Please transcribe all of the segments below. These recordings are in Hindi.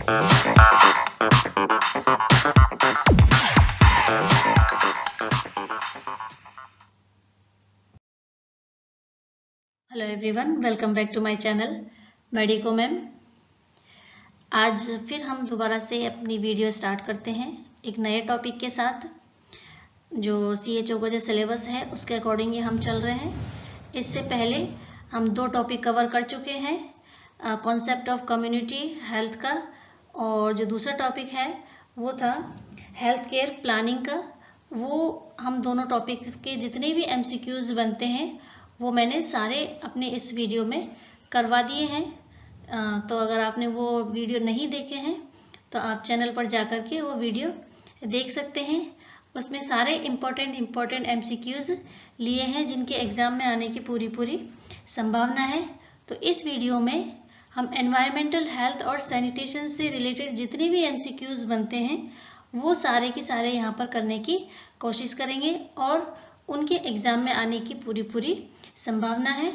Hello everyone, welcome back to my channel medico ma'am. आज फिर हम दोबारा से अपनी वीडियो स्टार्ट करते हैं एक नए टॉपिक के साथ। जो CHO का जो सिलेबस है उसके अकॉर्डिंग ही हम चल रहे हैं। इससे पहले हम 2 टॉपिक कवर कर चुके हैं, कॉन्सेप्ट ऑफ कम्युनिटी हेल्थ का, और जो दूसरा टॉपिक है वो था हेल्थ केयर प्लानिंग का। वो हम दोनों टॉपिक के जितने भी MCQs बनते हैं वो मैंने सारे अपने इस वीडियो में करवा दिए हैं। तो अगर आपने वो वीडियो नहीं देखे हैं तो आप चैनल पर जाकर के वो वीडियो देख सकते हैं। उसमें सारे इम्पोर्टेंट MCQs लिए हैं जिनके एग्ज़ाम में आने की पूरी संभावना है। तो इस वीडियो में हम एनवायरमेंटल हेल्थ और सैनिटेशन से रिलेटेड जितने भी MCQs बनते हैं वो सारे के सारे यहाँ पर करने की कोशिश करेंगे और उनके एग्ज़ाम में आने की पूरी संभावना है।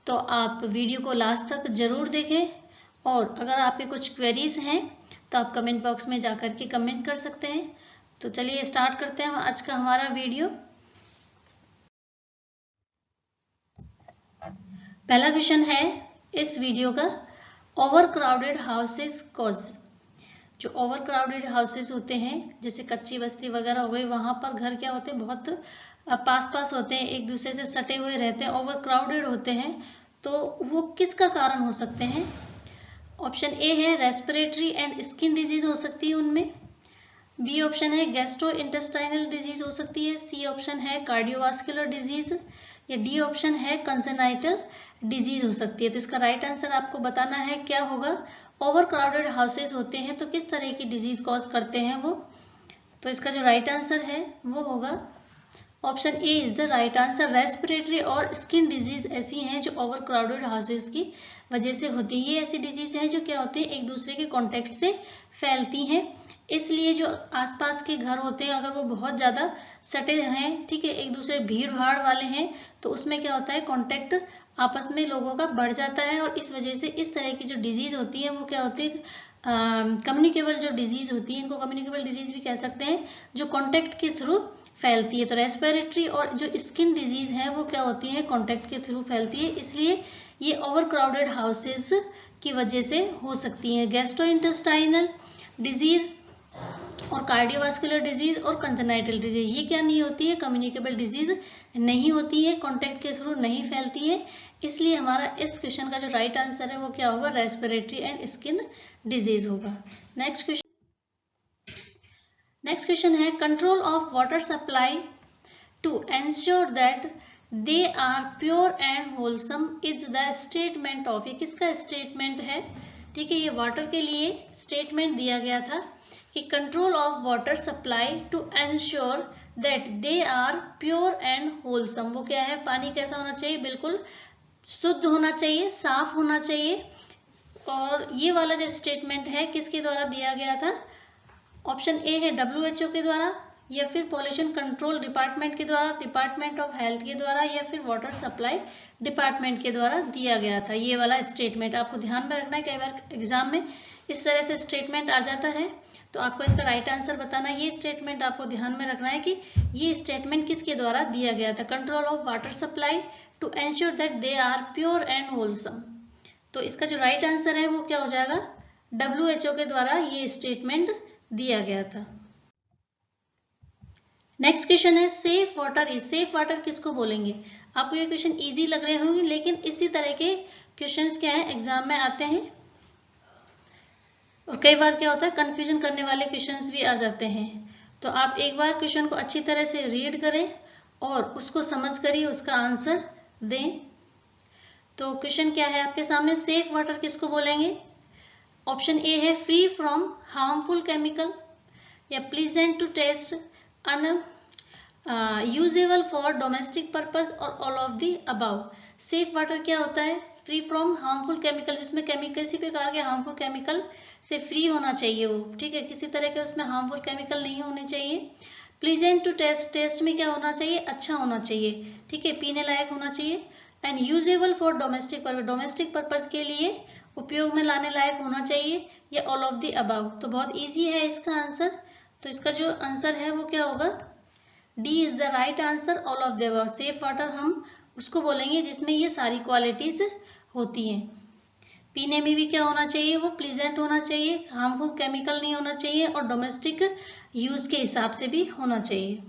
तो आप वीडियो को लास्ट तक जरूर देखें, और अगर आपके कुछ क्वेरीज हैं तो आप कमेंट बॉक्स में जाकर के कमेंट कर सकते हैं। तो चलिए स्टार्ट करते हैं आज का हमारा वीडियो। पहला क्वेश्चन है इस वीडियो का, ओवर क्राउडेड हाउसेस कॉज। जो ओवर क्राउडेड हाउसेस होते हैं जैसे कच्ची बस्ती वगैरह हो गई, वहां पर घर क्या होते हैं, बहुत पास होते हैं, एक दूसरे से सटे हुए रहते हैं, ओवर क्राउडेड होते हैं। तो वो किसका कारण हो सकते हैं? ऑप्शन ए है रेस्पिरेटरी एंड स्किन डिजीज हो सकती है उनमें। बी ऑप्शन है गैस्ट्रो इंटेस्टाइनल डिजीज हो सकती है। सी ऑप्शन है कार्डियोवास्कुलर डिजीज, या डी ऑप्शन है कंजेनाइटल डिजीज हो सकती है। तो इसका राइट आंसर आपको बताना है क्या होगा। ओवर क्राउडेड हाउसेज होते हैं तो किस तरह की डिजीज कॉज करते हैं वो। तो इसका जो राइट आंसर है वो होगा option A is the right answer. Respiratory और स्किन डिजीज ऐसी हैं जो ओवर क्राउडेड हाउसेज की वजह से होती है। ये ऐसी डिजीज हैं जो क्या होती है, एक दूसरे के कॉन्टेक्ट से फैलती हैं। इसलिए जो आसपास के घर होते हैं अगर वो बहुत ज़्यादा सटे हैं, ठीक है, एक दूसरे भीड़ भाड़ वाले हैं, तो उसमें क्या होता है, कॉन्टेक्ट आपस में लोगों का बढ़ जाता है, और इस वजह से इस तरह की जो डिजीज होती है वो क्या होती है, कम्युनिकेबल जो डिजीज होती है, इनको कम्युनिकेबल डिजीज भी कह सकते हैं, जो कॉन्टेक्ट के थ्रू फैलती है। तो रेस्पिरेटरी और जो स्किन डिजीज है वो क्या होती है, कॉन्टेक्ट के थ्रू फैलती है, इसलिए ये ओवर क्राउडेड हाउसेस की वजह से हो सकती है। गैस्ट्रोइंटेस्टाइनल डिजीज और कार्डियोवास्कुलर डिजीज और कंजेनाइटल डिजीज ये क्या नहीं होती है, कम्युनिकेबल डिजीज नहीं होती है, कॉन्टेक्ट के थ्रू नहीं फैलती है। इसलिए हमारा इस क्वेश्चन का जो राइट आंसर है वो क्या होगा, रेस्पिरेटरी एंड स्किन डिजीज होगा। नेक्स्ट क्वेश्चन है control of water supply to ensure that they are pure and wholesome is the statement of. ये किसका स्टेटमेंट है? ठीक है, ये वाटर के लिए स्टेटमेंट दिया गया था कि control of water supply to ensure that they are pure and wholesome. वो क्या है, पानी कैसा होना चाहिए, बिल्कुल शुद्ध होना चाहिए, साफ होना चाहिए। और ये वाला जो स्टेटमेंट है किसके द्वारा दिया गया था? ऑप्शन ए है WHO के द्वारा, या फिर पॉल्यूशन कंट्रोल डिपार्टमेंट के द्वारा, डिपार्टमेंट ऑफ हेल्थ के द्वारा, या फिर वाटर सप्लाई डिपार्टमेंट के द्वारा दिया गया था। ये वाला स्टेटमेंट आपको ध्यान में रखना है, कई बार एग्जाम में इस तरह से स्टेटमेंट आ जाता है, तो आपको इसका राइट आंसर बताना है। ये स्टेटमेंट आपको ध्यान में रखना है कि ये स्टेटमेंट किसके द्वारा दिया गया था, control of water supply to ensure that they are pure and wholesome. तो इसका जो राइट आंसर है वो क्या हो जाएगा, WHO के द्वारा ये स्टेटमेंट दिया गया था। नेक्स्ट क्वेश्चन है safe water is. Safe water किसको बोलेंगे? आपको ये क्वेश्चन इजी लग रहे होंगे, लेकिन इसी तरह के क्वेश्चंस क्या है, एग्जाम में आते हैं, और कई बार क्या होता है, कंफ्यूजन करने वाले क्वेश्चंस भी आ जाते हैं। तो आप एक बार क्वेश्चन को अच्छी तरह से रीड करें और उसको समझ कर ही उसका आंसर दें। तो क्वेश्चन क्या है आपके सामने, सेफ वाटर किसको बोलेंगे? ऑप्शन ए है फ्री फ्रॉम हार्मफुल केमिकल, या pleasant to taste, usable for domestic purpose, और all of the above. Safe water क्या होता है? फ्री फ्रॉम हार्मफुल केमिकल, जिसमें केमिकल किसी प्रकार के हार्मफुल केमिकल से फ्री होना चाहिए वो, ठीक है, किसी तरह के उसमें हार्मफुल केमिकल नहीं होने चाहिए। प्लीजेंट टू टेस्ट, टेस्ट में क्या होना चाहिए, अच्छा होना चाहिए, ठीक है, पीने लायक होना चाहिए। And usable for domestic purpose, domestic purpose के लिए उपयोग में लाने लायक होना चाहिए, या ऑल ऑफ द अबव। तो बहुत इजी है इसका आंसर। तो इसका जो आंसर है वो क्या होगा, D is the right answer, all of the above. Safe water हम उसको बोलेंगे जिसमें ये सारी क्वालिटीज होती हैं। पीने में भी क्या होना चाहिए, वो प्लीजेंट होना चाहिए, हार्मफुल केमिकल नहीं होना चाहिए, और डोमेस्टिक यूज के हिसाब से भी होना चाहिए।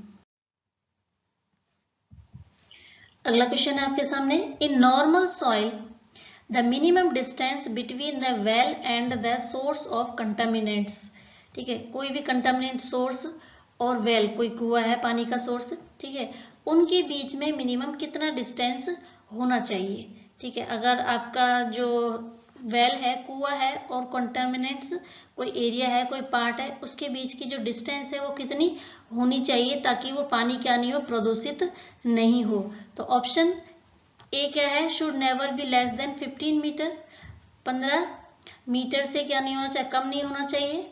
अगला क्वेश्चन है आपके सामने, in normal soil the minimum distance between the well and the source of contaminants. ठीक है, कोई भी कंटामिनेंट सोर्स और वेल, कोई कुआं है पानी का सोर्स, ठीक है, उनके बीच में मिनिमम कितना डिस्टेंस होना चाहिए। ठीक है, अगर आपका जो वेल है, कुआं है, और कंटामिनेंट्स कोई एरिया है, कोई पार्ट है, उसके बीच की जो डिस्टेंस है वो कितनी होनी चाहिए ताकि वो पानी क्या नहीं हो, प्रदूषित नहीं हो। तो ऑप्शन ए क्या है, should never be less than 15 metre, 15 metre से क्या नहीं होना चाहिए, कम नहीं होना चाहिए।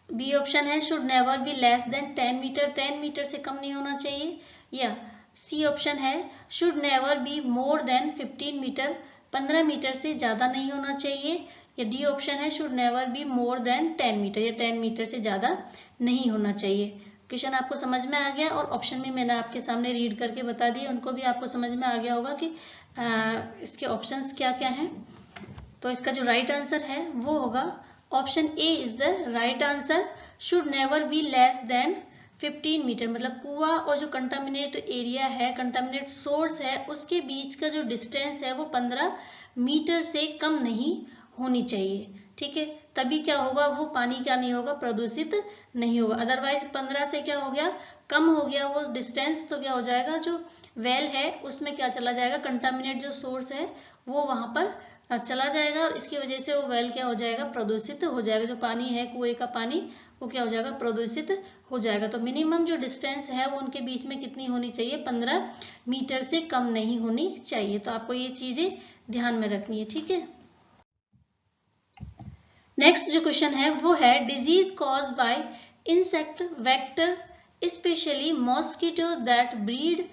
बी ऑप्शन है, should never be less than 10 metre, 10 metre से कम नहीं होना चाहिए। या सी ऑप्शन है, should never be more than 15 metre, 15 metre से ज्यादा नहीं होना चाहिए। या डी ऑप्शन है, should never be more than 10 metre, या 10 मीटर से ज्यादा नहीं होना चाहिए। क्वेश्चन आपको समझ में आ गया, और ऑप्शन भी मैंने आपके सामने रीड करके बता दिए, उनको भी आपको समझ में आ गया होगा कि इसके ऑप्शंस क्या क्या हैं। तो इसका जो राइट आंसर है वो होगा option A is the right answer, should never be less than 15 metre. मतलब कुआं और जो कंटामिनेट एरिया है, कंटामिनेट सोर्स है, उसके बीच का जो डिस्टेंस है वो 15 मीटर से कम नहीं होनी चाहिए। ठीक है, तभी क्या होगा, वो पानी क्या नहीं होगा, प्रदूषित नहीं होगा। अदरवाइज 15 से क्या हो गया, कम हो गया वो डिस्टेंस, तो क्या हो जाएगा, जो वेल है उसमें क्या चला जाएगा, कंटामिनेट जो सोर्स है वो वहां पर चला जाएगा, और इसकी वजह से वो वेल क्या हो जाएगा, प्रदूषित हो जाएगा। जो पानी है कुएं का पानी वो क्या हो जाएगा, प्रदूषित हो जाएगा। तो मिनिमम जो डिस्टेंस है वो उनके बीच में कितनी होनी चाहिए, 15 मीटर से कम नहीं होनी चाहिए। तो आपको ये चीजें ध्यान में रखनी है। ठीक है, नेक्स्ट जो क्वेश्चन है वो है, disease cause by insect vector specially mosquito that breed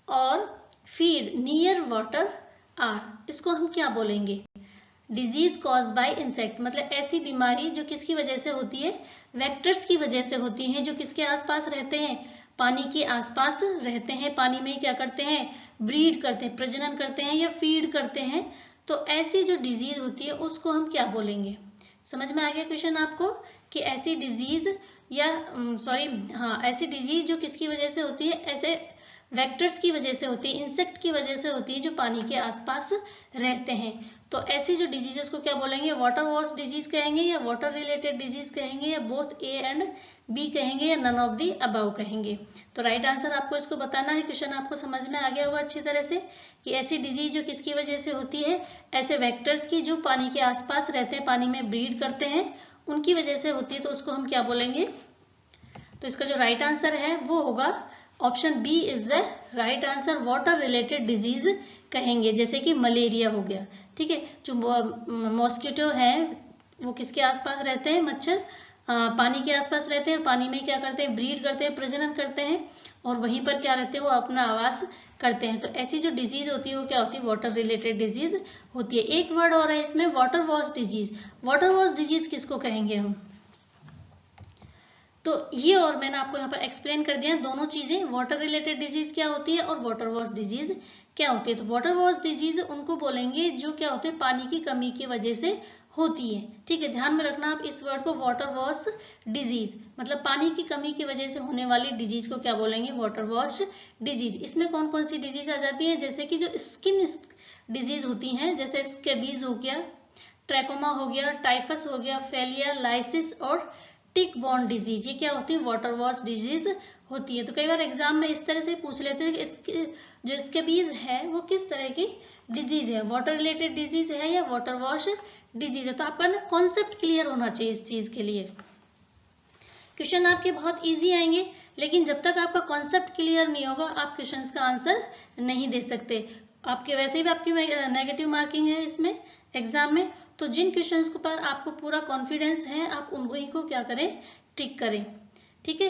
और फीड नियर वाटर आर। इसको हम क्या बोलेंगे, डिजीज कॉज बाय इंसेक्ट, मतलब ऐसी बीमारी जो किसकी वजह से होती है, वेक्टर्स की वजह से होती है, जो किसके आसपास रहते हैं, पानी के आसपास रहते हैं, पानी में क्या करते हैं, ब्रीड करते हैं, प्रजनन करते हैं या फीड करते हैं। तो ऐसी जो डिजीज होती है उसको हम क्या बोलेंगे। समझ में आ गया क्वेश्चन आपको, कि ऐसी डिजीज या ऐसी डिजीज जो किसकी वजह से होती है, ऐसे वेक्टर्स की वजह से होती है, इंसेक्ट की वजह से होती है, जो पानी के आसपास रहते हैं। तो ऐसी जो डिजीजेस को क्या बोलेंगे, वाटर वॉश डिजीज कहेंगे, या वाटर रिलेटेड डिजीज कहेंगे, या बोथ ए एंड बी कहेंगे, या नन ऑफ दी अबव कहेंगे। तो राइट आंसर आपको इसको बताना है। क्वेश्चन आपको समझ में आ गया होगा अच्छी तरह से, कि ऐसी डिजीज जो किसकी वजह से होती है, ऐसे वेक्टर्स की जो पानी के आसपास रहते हैं, पानी में ब्रीड करते हैं, उनकी वजह से होती है। तो उसको हम क्या बोलेंगे। तो इसका जो राइट आंसर है वो होगा option B is the right answer, water related disease कहेंगे, जैसे कि मलेरिया हो गया। ठीक है, जो मॉस्किटो है वो किसके आसपास रहते हैं, मच्छर पानी के आसपास रहते हैं, पानी में क्या करते हैं, ब्रीड करते हैं, प्रजनन करते हैं, और वहीं पर क्या रहते हैं, वो अपना आवास करते हैं। तो ऐसी जो डिजीज होती है वो क्या होती है, वाटर रिलेटेड डिजीज होती है। एक वर्ड और है इसमें, water wash disease. Water wash disease किसको कहेंगे हम, तो ये और मैंने आपको यहाँ पर एक्सप्लेन कर दिया दोनों चीजें, वाटर रिलेटेड डिजीज क्या होती है और वाटर वॉश डिजीज क्या होती है। तो वाटर वॉश डिजीज उनको बोलेंगे जो क्या होते हैं, पानी की कमी की वजह से होती है। ठीक है, ध्यान में रखना आप इस वर्ड को, वाटर वॉश डिजीज, मतलब पानी की कमी की वजह से होने वाली डिजीज को क्या बोलेंगे, वाटर वॉश डिजीज। इसमें कौन कौन सी डिजीज आ जाती है, जैसे कि जो स्किन डिजीज होती हैं, जैसे स्कैबीज हो गया, ट्रैकोमा हो गया, टाइफस हो गया, फेलिया, लाइसिस और टिक बॉर्न डिजीज, ये क्या होती है, वाटर वॉश डिजीज होती है। तो कई बार एग्जाम में इस तरह से पूछ लेते हैं कि इसके जो स्कैबीज है वो किस तरह की डिजीज है, वाटर रिलेटेड डिजीज है या वाटर वॉश डिजीज है। तो आपका ना कॉन्सेप्ट क्लियर होना चाहिए इस चीज के लिए। क्वेश्चन आपके बहुत इजी आएंगे, लेकिन जब तक आपका कॉन्सेप्ट क्लियर नहीं होगा आप क्वेश्चंस का आंसर नहीं दे सकते। आपके वैसे भी आपकी नेगेटिव मार्किंग है इसमें एग्जाम में, तो जिन क्वेश्चंस के ऊपर आपको पूरा कॉन्फिडेंस है आप उनको को क्या करें, टिक करें। ठीक है,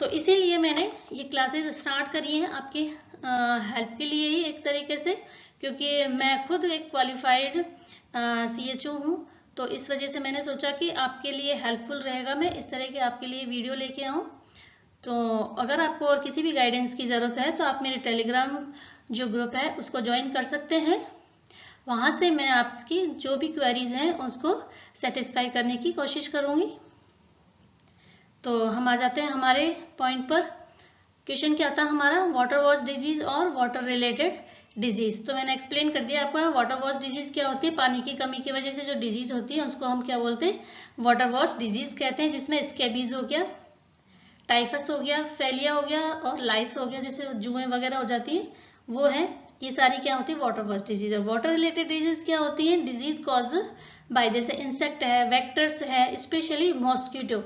तो इसीलिए मैंने ये क्लासेस स्टार्ट करी हैं आपकी हेल्प के लिए ही एक तरीके से, क्योंकि मैं खुद एक क्वालिफाइड CHO हूँ, तो इस वजह से मैंने सोचा कि आपके लिए हेल्पफुल रहेगा मैं इस तरह के आपके लिए वीडियो लेके आऊँ। तो अगर आपको और किसी भी गाइडेंस की ज़रूरत है तो आप मेरे टेलीग्राम जो ग्रुप है उसको ज्वाइन कर सकते हैं। वहाँ से मैं आपकी जो भी क्वेरीज हैं उसको सेटिस्फाई करने की कोशिश करूँगी। तो हम आ जाते हैं हमारे पॉइंट पर। क्वेश्चन क्या था हमारा, वाटर वॉश डिजीज और वाटर रिलेटेड डिजीज। तो मैंने एक्सप्लेन कर दिया आपको, वाटर वॉश डिजीज क्या होती है, पानी की कमी की वजह से जो डिजीज होती है उसको हम क्या बोलते हैं, वाटर वॉश डिजीज कहते हैं, जिसमें स्कैबीज हो गया, टाइफस हो गया, फैलिया हो गया और लाइस हो गया, जैसे जुएं वगैरह हो जाती है वो है, ये सारी क्या होती है वाटर वॉश डिजीज। और वाटर रिलेटेड डिजीज क्या होती है, डिजीज कॉज बाय, जैसे इंसेक्ट है, वेक्टर्स है, स्पेशली मॉस्किटो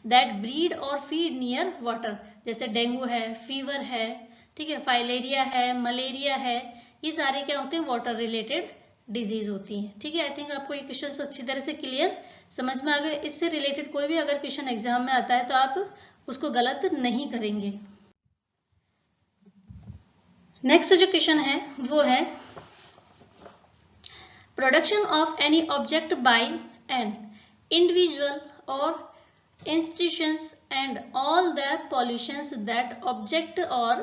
दैट ब्रीड और फीड नियर वाटर, जैसे डेंगू है, फीवर है, ठीक है, फाइलेरिया है, मलेरिया है, ये सारे क्या होते हैं वाटर रिलेटेड डिजीज होती है। ठीक है, आई थिंक आपको ये क्वेश्चन अच्छी तरह से क्लियर समझ में आ गए। इससे रिलेटेड कोई भी अगर क्वेश्चन एग्जाम में आता है तो आप उसको गलत नहीं करेंगे। नेक्स्ट जो क्वेश्चन है वो है, production of any object by an individual और institutions and all the pollutions that object or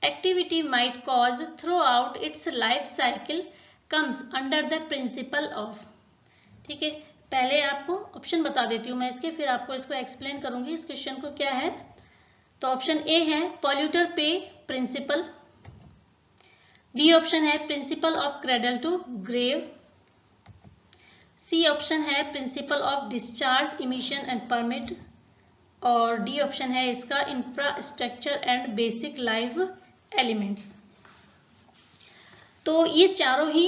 activity might cause throughout its life cycle comes under the principle of। ठीक है, पहले आपको ऑप्शन बता देती हूँ मैं इसके, फिर आपको इसको एक्सप्लेन करूंगी इस क्वेश्चन को क्या है। तो ऑप्शन ए है polluter pay principle, B option है principle of cradle to grave, C option है principle of discharge emission and permit, और डी ऑप्शन है इसका infrastructure and basic life elements. तो ये चारों ही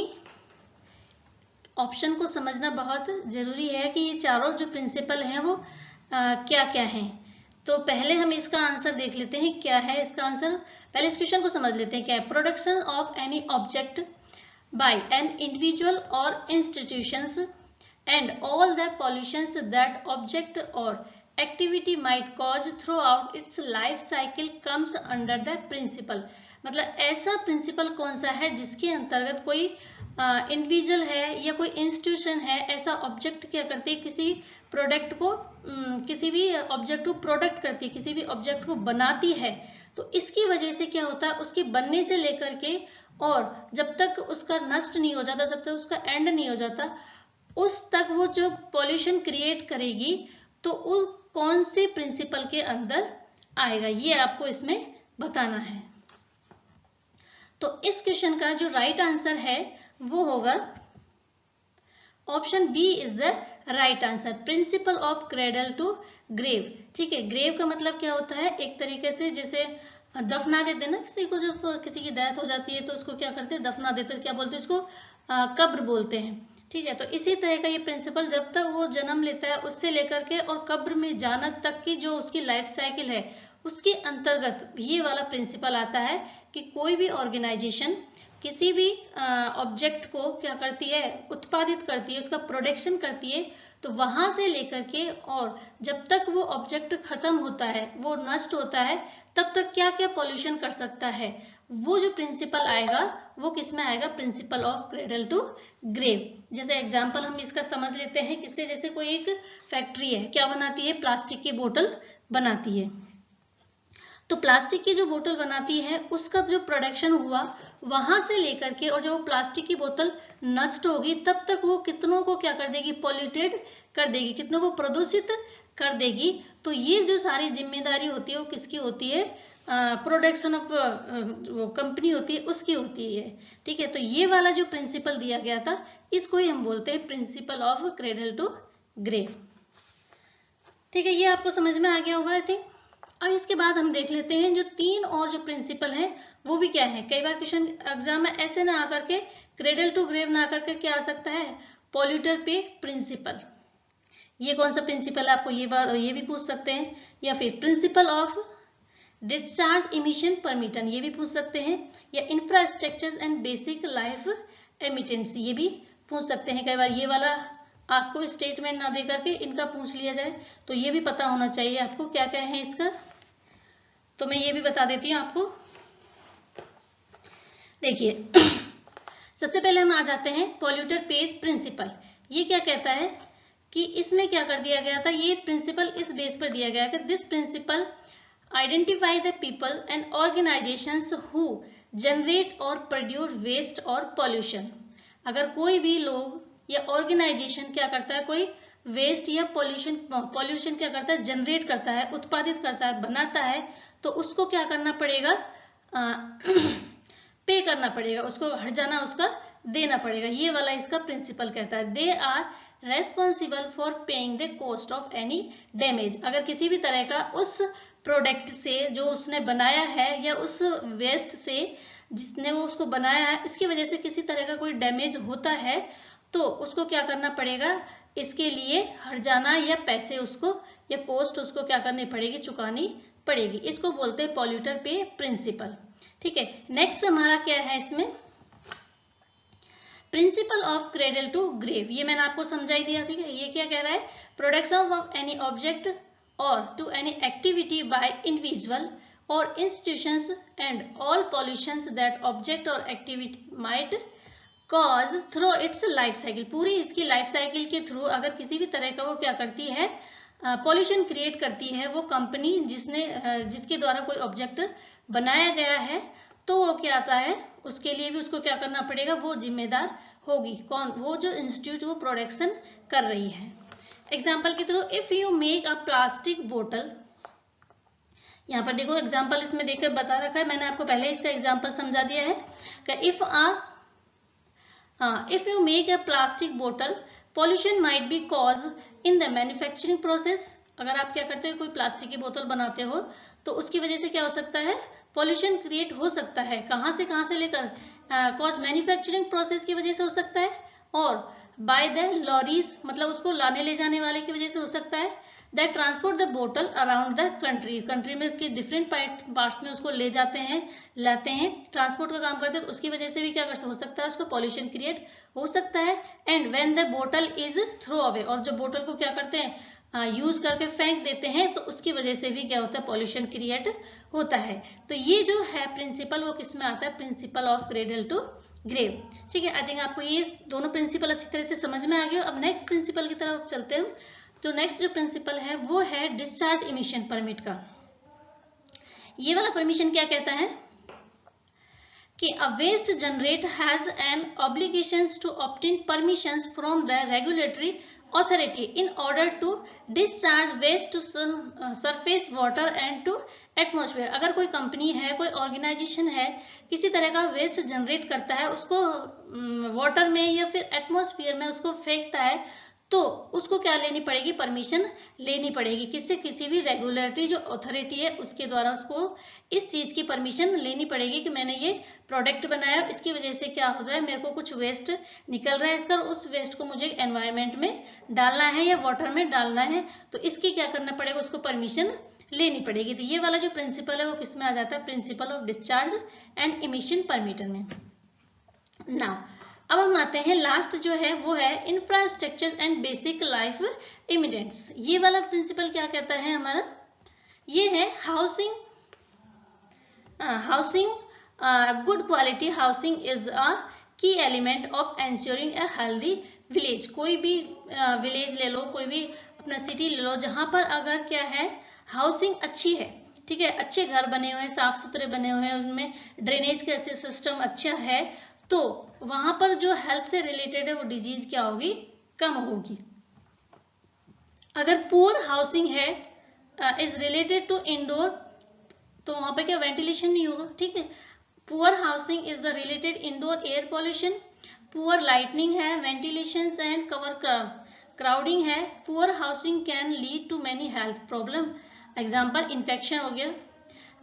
ऑप्शन को समझना बहुत जरूरी है कि ये चारों जो प्रिंसिपल हैं वो क्या क्या हैं। तो पहले हम इसका आंसर देख लेते हैं क्या है इसका आंसर। पहले इस क्वेश्चन को समझ लेते हैं क्या है। Production of any object by an individual or institutions and all the pollutions that object or activity might cause throughout its life cycle comes under the principle। मतलब ऐसा प्रिंसिपल कौन सा है जिसके अंतर्गत कोई इंडिविजुअल है या कोई इंस्टीट्यूशन है, ऐसा ऑब्जेक्ट क्या करती है, किसी प्रोडक्ट को किसी भी ऑब्जेक्ट को प्रोडक्ट करती है, किसी भी ऑब्जेक्ट को बनाती है। तो इसकी वजह से क्या होता है, उसके बनने से लेकर के और जब तक उसका नष्ट नहीं हो जाता, जब तक उसका एंड नहीं हो जाता, उस तक वो जो पॉल्यूशन क्रिएट करेगी, तो वो कौन से प्रिंसिपल के अंदर आएगा, ये आपको इसमें बताना है। तो इस क्वेश्चन का जो राइट आंसर है वो होगा option B is the right answer, principle of cradle to grave. ठीक है, ग्रेव का मतलब क्या होता है, एक तरीके से जैसे दफना देते ना किसी को, जब किसी की डेथ हो जाती है तो उसको क्या करते हैं, दफना देते, क्या बोलते हैं उसको, कब्र बोलते हैं। ठीक है, तो इसी तरह का ये प्रिंसिपल जब तक वो जन्म लेता है उससे लेकर के और कब्र में जाना तक की जो उसकी लाइफ साइकिल है, उसके अंतर्गत ये वाला प्रिंसिपल आता है कि कोई भी ऑर्गेनाइजेशन किसी भी ऑब्जेक्ट को क्या करती है, उत्पादित करती है, उसका प्रोडक्शन करती है, तो वहां से लेकर के और जब तक वो ऑब्जेक्ट खत्म होता है, वो नष्ट होता है, तब तक क्या क्या पॉल्यूशन कर सकता है, वो जो प्रिंसिपल आएगा वो किस में आएगा, principle of cradle to grave. जैसे एग्जांपल हम इसका समझ लेते हैं किससे, जैसे कोई एक फैक्ट्री है, क्या बनाती है, प्लास्टिक की बोतल बनाती है। तो प्लास्टिक की जो बोतल बनाती है उसका जो प्रोडक्शन हुआ वहां से लेकर के और जो प्लास्टिक की बोतल नष्ट होगी तब तक वो कितनों को क्या कर देगी, पॉल्यूटेड कर देगी, कितनों को प्रदूषित कर देगी। तो ये जो सारी जिम्मेदारी होती है वो किसकी होती है, प्रोडक्शन ऑफ वो कंपनी होती है उसकी होती है। ठीक है, तो ये वाला जो प्रिंसिपल दिया गया था इसको ही हम बोलते हैं principle of cradle to grave. ठीक है, ये आपको समझ में आ गया होगा आई थिंक। अब इसके बाद हम देख लेते हैं जो तीन और जो प्रिंसिपल हैं वो भी क्या है। कई बार क्वेश्चन एग्जाम में ऐसे ना आकर के क्रेडल टू ग्रेव ना आकर के क्या आ सकता है, पॉल्यूटर पे प्रिंसिपल। ये कौन सा प्रिंसिपल है, आपको ये भी पूछ सकते हैं, या फिर प्रिंसिपल ऑफ डिस्चार्ज इमिशन परमिटन, ये भी पूछ सकते हैं, या इंफ्रास्ट्रक्चर एंड बेसिक लाइफ एमिटेंस, ये भी पूछ सकते हैं। कई बार ये वाला आपको स्टेटमेंट ना दे करके इनका पूछ लिया जाए, तो ये भी पता होना चाहिए आपको क्या क्या है इसका। तो मैं ये भी बता देती हूँ आपको। देखिए सबसे पहले हम आ जाते हैं पॉल्यूटर पेज प्रिंसिपल। ये क्या कहता है कि इसमें क्या कर दिया गया था, ये प्रिंसिपल इस बेस पर दिया गया कि this principle identify the people and organisations who generate और प्रोड्यूस वेस्ट और पॉल्यूशन। अगर कोई भी लोग या ऑर्गेनाइजेशन क्या करता है, कोई वेस्ट या पॉल्यूशन क्या करता है, जनरेट करता है, उत्पादित करता है, बनाता है, तो उसको क्या करना पड़ेगा, पे करना पड़ेगा, उसको हर्जाना उसका देना पड़ेगा। ये वाला इसका प्रिंसिपल कहता है they are responsible for paying the cost of any damage. अगर किसी भी तरह का उस प्रोडक्ट से जो उसने बनाया है या उस वेस्ट से जिसने वो उसको बनाया है, इसकी वजह से किसी तरह का कोई डैमेज होता है तो उसको क्या करना पड़ेगा, इसके लिए हर्जाना या पैसे उसको या कॉस्ट उसको क्या करनी पड़ेगी, चुकानी पड़ेगी। इसको बोलते हैं पॉल्यूटर पे प्रिंसिपल। ठीक है, नेक्स्ट हमारा क्या है इसमें, principle of cradle to grave. ये मैंने आपको समझा ही दिया। ठीक है, ये क्या कह रहा है, production of any object or to any activity by individual or institutions and all pollutions that object or activity might cause through its life cycle. पूरी इसकी लाइफ साइकिल के थ्रू अगर किसी भी तरह का वो क्या करती है, पॉल्यूशन क्रिएट करती है, वो कंपनी जिसके द्वारा कोई ऑब्जेक्ट बनाया गया है, तो वो क्या आता है, उसके लिए भी उसको क्या करना पड़ेगा, वो जिम्मेदार होगी। कौन, वो जो इंस्टीट्यूट वो प्रोडक्शन कर रही है। एग्जाम्पल के through, if you make a plastic बोतल, यहाँ पर देखो एग्जाम्पल इसमें देखकर बता रखा है, मैंने आपको पहले इसका एग्जाम्पल समझा दिया है कि if you make a plastic bottle, pollution might be caused in the manufacturing process। अगर आप क्या करते हो, कोई प्लास्टिक की बोतल बनाते हो तो उसकी वजह से क्या हो सकता है, पॉल्यूशन क्रिएट हो सकता है। कहाँ से लेकर, कॉज मैन्युफैक्चरिंग प्रोसेस की वजह से हो सकता है, और बाय द लॉरीज मतलब उसको लाने ले जाने वाले की वजह से हो सकता है, दैट ट्रांसपोर्ट द बोतल अराउंड द कंट्री में के डिफरेंट पार्ट्स में उसको ले जाते हैं, लाते हैं, ट्रांसपोर्ट का काम करते हैं, तो उसकी वजह से भी क्या कर हो सकता है, उसको पॉल्यूशन क्रिएट हो सकता है। एंड व्हेन द बोतल इज थ्रो अवे, और जो बोतल को क्या करते हैं, यूज करके फेंक देते हैं, तो उसकी वजह से भी क्या होता है, पॉल्यूशन क्रिएट होता है। तो ये जो है प्रिंसिपल, वो किस में आता है, principle of cradle to grave. ठीक है, आई थिंक आपको ये दोनों प्रिंसिपल अच्छी तरह से समझ में आ गए। अब नेक्स्ट प्रिंसिपल की तरफ चलते हैं। तो नेक्स्ट जो प्रिंसिपल है वो है डिस्चार्ज इमिशन परमिट का। ये वाला परमिशन क्या कहता है कि a waste generate has an obligations to obtain permissions from the regulatory authority in order to discharge waste to surface water and to atmosphere। अगर कोई कंपनी है, कोई ऑर्गेनाइजेशन है, किसी तरह का वेस्ट जनरेट करता है, उसको वाटर में या फिर एटमॉस्फेयर में उसको फेंकता है, तो उसको क्या लेनी पड़ेगी, परमिशन लेनी पड़ेगी। किससे, किसी भी रेगुलेटरी जो अथॉरिटी है उसके द्वारा उसको इस चीज की परमिशन लेनी पड़ेगी कि मैंने ये प्रोडक्ट बनाया, इसकी वजह से क्या हो रहा है, मेरे को कुछ वेस्ट निकल रहा है इसका, उस वेस्ट को मुझे एनवायरनमेंट में डालना है या वाटर में डालना है, तो इसकी क्या करना पड़ेगा, उसको परमिशन लेनी पड़ेगी। तो ये वाला जो प्रिंसिपल है वो किस में आ जाता है, principle of discharge and emission permitter में। नाउ अब हम आते हैं लास्ट जो है वो है इंफ्रास्ट्रक्चर एंड बेसिक लाइफ इमिडेंट्स। ये वाला प्रिंसिपल क्या कहता है हमारा, ये है housing good quality housing is a key element of ensuring a healthy village. कोई भी विलेज ले लो, कोई भी अपना सिटी ले लो, जहां पर अगर क्या है, हाउसिंग अच्छी है, ठीक है, अच्छे घर बने हुए हैं, साफ सुथरे बने हुए हैं, उनमें ड्रेनेज का सिस्टम अच्छा है, तो वहां पर जो हेल्थ से रिलेटेड है वो डिजीज क्या होगी, कम होगी। अगर पुअर हाउसिंग है इज रिलेटेड टू इंडोर, तो वहां पे क्या वेंटिलेशन नहीं होगा। ठीक है, poor housing is the related indoor air pollution, poor lightning है, वेंटिलेशन एंड कवर क्राउडिंग है। Poor housing can lead to many health problem, example infection हो गया,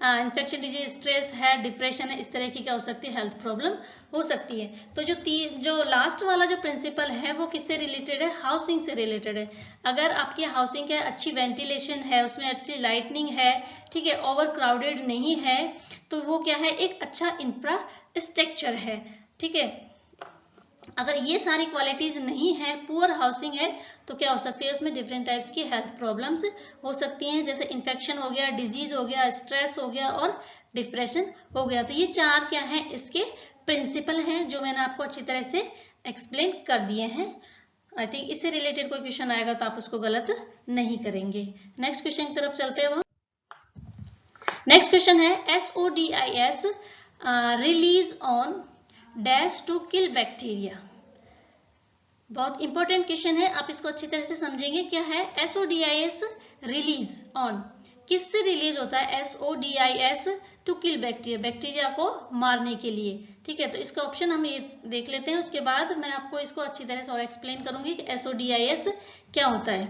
इन्फेक्शन डिजीज, स्ट्रेस है, डिप्रेशन है, इस तरह की क्या हो सकती है, हेल्थ प्रॉब्लम हो सकती है। तो जो लास्ट वाला जो प्रिंसिपल है वो किससे रिलेटेड है, हाउसिंग से रिलेटेड है। अगर आपकी हाउसिंग क्या अच्छी वेंटिलेशन है, उसमें अच्छी लाइटनिंग है, ठीक है, ओवर क्राउडेड नहीं है, तो वो क्या है, एक अच्छा इंफ्रास्ट्रक्चर है। ठीक है, अगर ये सारी क्वालिटीज नहीं है, पुअर हाउसिंग है, तो क्या हो सकती है, उसमें डिफरेंट टाइप्स की हेल्थ प्रॉब्लम्स हो सकती हैं, जैसे इन्फेक्शन हो गया, डिजीज हो गया, स्ट्रेस हो गया और डिप्रेशन हो गया। तो ये चार क्या है, इसके प्रिंसिपल हैं जो मैंने आपको अच्छी तरह से एक्सप्लेन कर दिए हैं। आई थिंक इससे रिलेटेड कोई क्वेश्चन आएगा तो आप उसको गलत नहीं करेंगे। नेक्स्ट क्वेश्चन की तरफ चलते हैं। नेक्स्ट क्वेश्चन है SODIS relies on dash to kill bacteria. बहुत इंपॉर्टेंट क्वेश्चन है, आप इसको अच्छी तरह से समझेंगे। क्या है SODIS रिलीज ऑन, किससे रिलीज होता है SODIS to kill bacteria, bacteria को मारने के लिए। ठीक है, तो इसका ऑप्शन हम ये देख लेते हैं, उसके बाद मैं आपको इसको अच्छी तरह से और एक्सप्लेन करूंगी कि SODIS क्या होता है।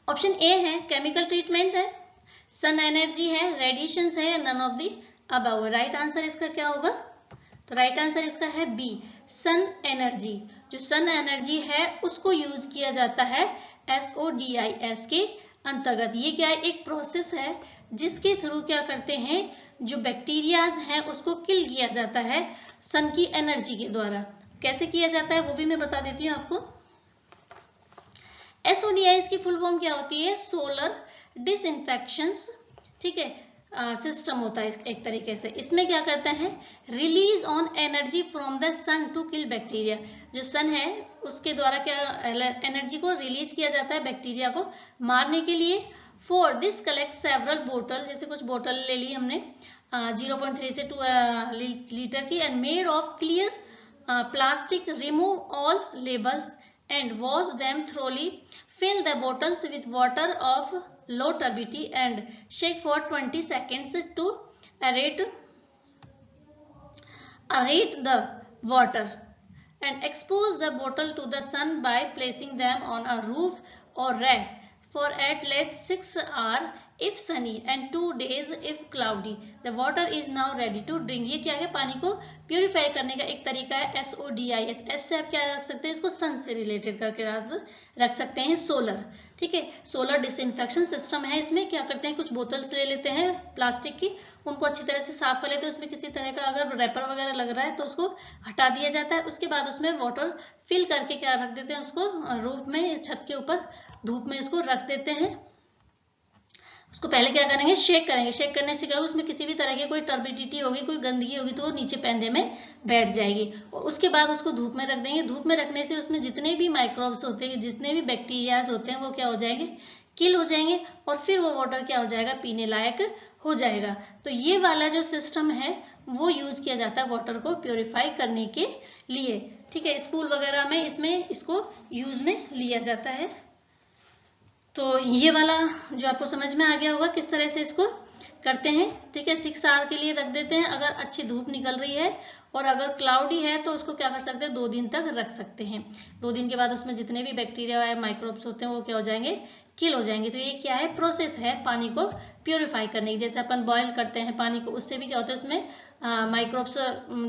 ऑप्शन ए है केमिकल ट्रीटमेंट है, सन एनर्जी है, रेडिएशन है, none of the above. Right answer इसका क्या होगा? तो राइट आंसर इसका है बी, सन एनर्जी। जो सन एनर्जी है उसको यूज किया जाता है SODIS के अंतर्गत। ये क्या है? एक प्रोसेस है जिसके थ्रू क्या करते हैं, जो बैक्टीरियाज हैं उसको किल किया जाता है सन की एनर्जी के द्वारा। कैसे किया जाता है वो भी मैं बता देती हूँ आपको। SODIS की फुल फॉर्म क्या होती है? सोलर डिसइंफेक्शंस, ठीक है, सिस्टम होता है एक तरीके से। इसमें क्या करते हैं, relies on energy from the sun to kill bacteria. जो सन है उसके द्वारा क्या एनर्जी को रिलीज किया जाता है बैक्टीरिया को मारने के लिए। फॉर दिस कलेक्ट सेवरल बोतल, जैसे कुछ बोतल ले ली हमने 0.3 से 2 लीटर की, and made of clear plastic, remove all labels and wash them thoroughly, fill the bottles with water of low turbidity and shake for 20 seconds to aerate the water, and expose the bottle to the sun by placing them on a roof or rack for at least 6 hours if sunny and 2 days if cloudy. The water is now ready to drink. ये क्या है? पानी को प्यूरिफाई करने का एक तरीका है SODIS। एस से आप क्या रख सकते हैं? इसको सन से रिलेटेड करके आप रख सकते हैं, सोलर। ठीक है, सोलर डिसइंफेक्शन सिस्टम है। इसमें क्या करते हैं, कुछ बोतल्स ले लेते हैं प्लास्टिक की, उनको अच्छी तरह से साफ कर लेते हैं। उसमें किसी तरह का अगर रैपर वगैरह लग रहा है तो उसको हटा दिया जाता है। उसके बाद उसमें वाटर फिल करके क्या रख देते हैं, उसको रूफ में, छत के ऊपर धूप में इसको रख देते हैं। उसको पहले क्या करेंगे, शेक करेंगे। शेक करने से क्या होगा, उसमें किसी भी तरह की कोई टर्बिडिटी होगी, कोई गंदगी होगी तो वो नीचे पैंदे में बैठ जाएगी। और उसके बाद उसको धूप में रख देंगे। धूप में रखने से उसमें जितने भी माइक्रोब्स होते हैं, जितने भी बैक्टीरियाज होते हैं वो क्या हो जाएंगे, किल हो जाएंगे, और फिर वो वाटर क्या हो जाएगा, पीने लायक हो जाएगा। तो ये वाला जो सिस्टम है वो यूज किया जाता है वाटर को प्योरीफाई करने के लिए। ठीक है, स्कूल वगैरह में इसको यूज में लिया जाता है। तो ये वाला जो आपको समझ में आ गया होगा किस तरह से इसको करते हैं। ठीक है, 6 आवर के लिए रख देते हैं। अगर अच्छी धूप निकल रही है और अगर क्लाउडी है तो उसको क्या कर सकते हैं, 2 दिन तक रख सकते हैं। 2 दिन के बाद उसमें जितने भी बैक्टीरिया या माइक्रोब्स होते हैं वो क्या हो जाएंगे, किल हो जाएंगे। तो ये क्या है, प्रोसेस है पानी को प्योरीफाई करने की। जैसे अपन बॉयल करते हैं पानी को, उससे भी क्या होता है, उसमें माइक्रोब्स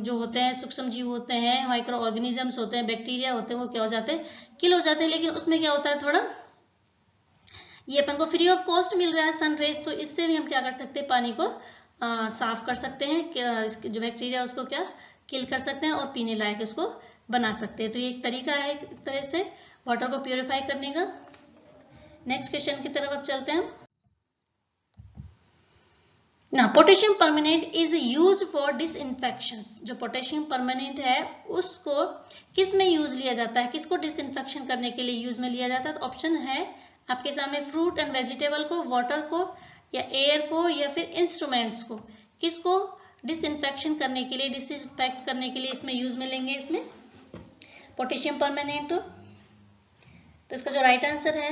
जो होते हैं, सूक्ष्म जीव होते हैं, माइक्रो ऑर्गेनिजम्स होते हैं, बैक्टीरिया होते हैं, वो क्या हो जाते हैं, किल हो जाते हैं। लेकिन उसमें क्या होता है, थोड़ा ये अपन को फ्री ऑफ कॉस्ट मिल रहा है सनरेज, तो इससे भी हम क्या कर सकते हैं, पानी को साफ कर सकते हैं, जो बैक्टीरिया उसको क्या किल कर सकते हैं और पीने लायक उसको बना सकते हैं। तो ये एक तरीका है एक तरह से वाटर को प्योरीफाई करने का। नेक्स्ट क्वेश्चन की तरफ अब चलते हैं। ना potassium permanent is use for disinfection. जो पोटेशियम परमानेंट है उसको किस में यूज लिया जाता है, किसको डिसइंफेक्शन करने के लिए यूज में लिया जाता है? तो ऑप्शन है आपके सामने, फ्रूट एंड वेजिटेबल को, वाटर को, या एयर को, या फिर इंस्ट्रूमेंट्स को। किसको डिसइंफेक्शन करने के लिए, डिसइंफेक्ट करने के लिए इसमें यूज में लेंगे, इसमें पोटेशियम परमानेंट। तो इसका जो राइट आंसर है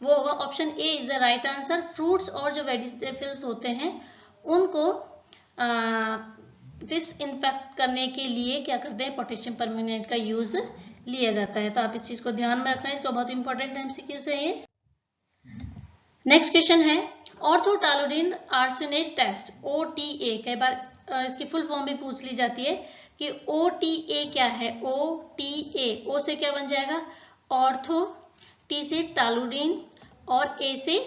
वो होगा option A is the right answer. Fruits और जो वेजिटेबल्स होते हैं उनको डिसइंफेक्ट करने के लिए क्या करते हैं, पोटेशियम परमानेंट का यूज लिया जाता है। तो आप इस चीज को ध्यान में रखना है, इसको बहुत इंपॉर्टेंट एमसीक्यूज है ये। नेक्स्ट क्वेश्चन है ऑर्थोटालोडिन आर्सेनेट टेस्ट, OTA। कई बार इसकी फुल फॉर्म भी पूछ ली जाती है कि OTA क्या है। OTA, O से क्या बन जाएगा, ऑर्थो, T से टालोडिन और A से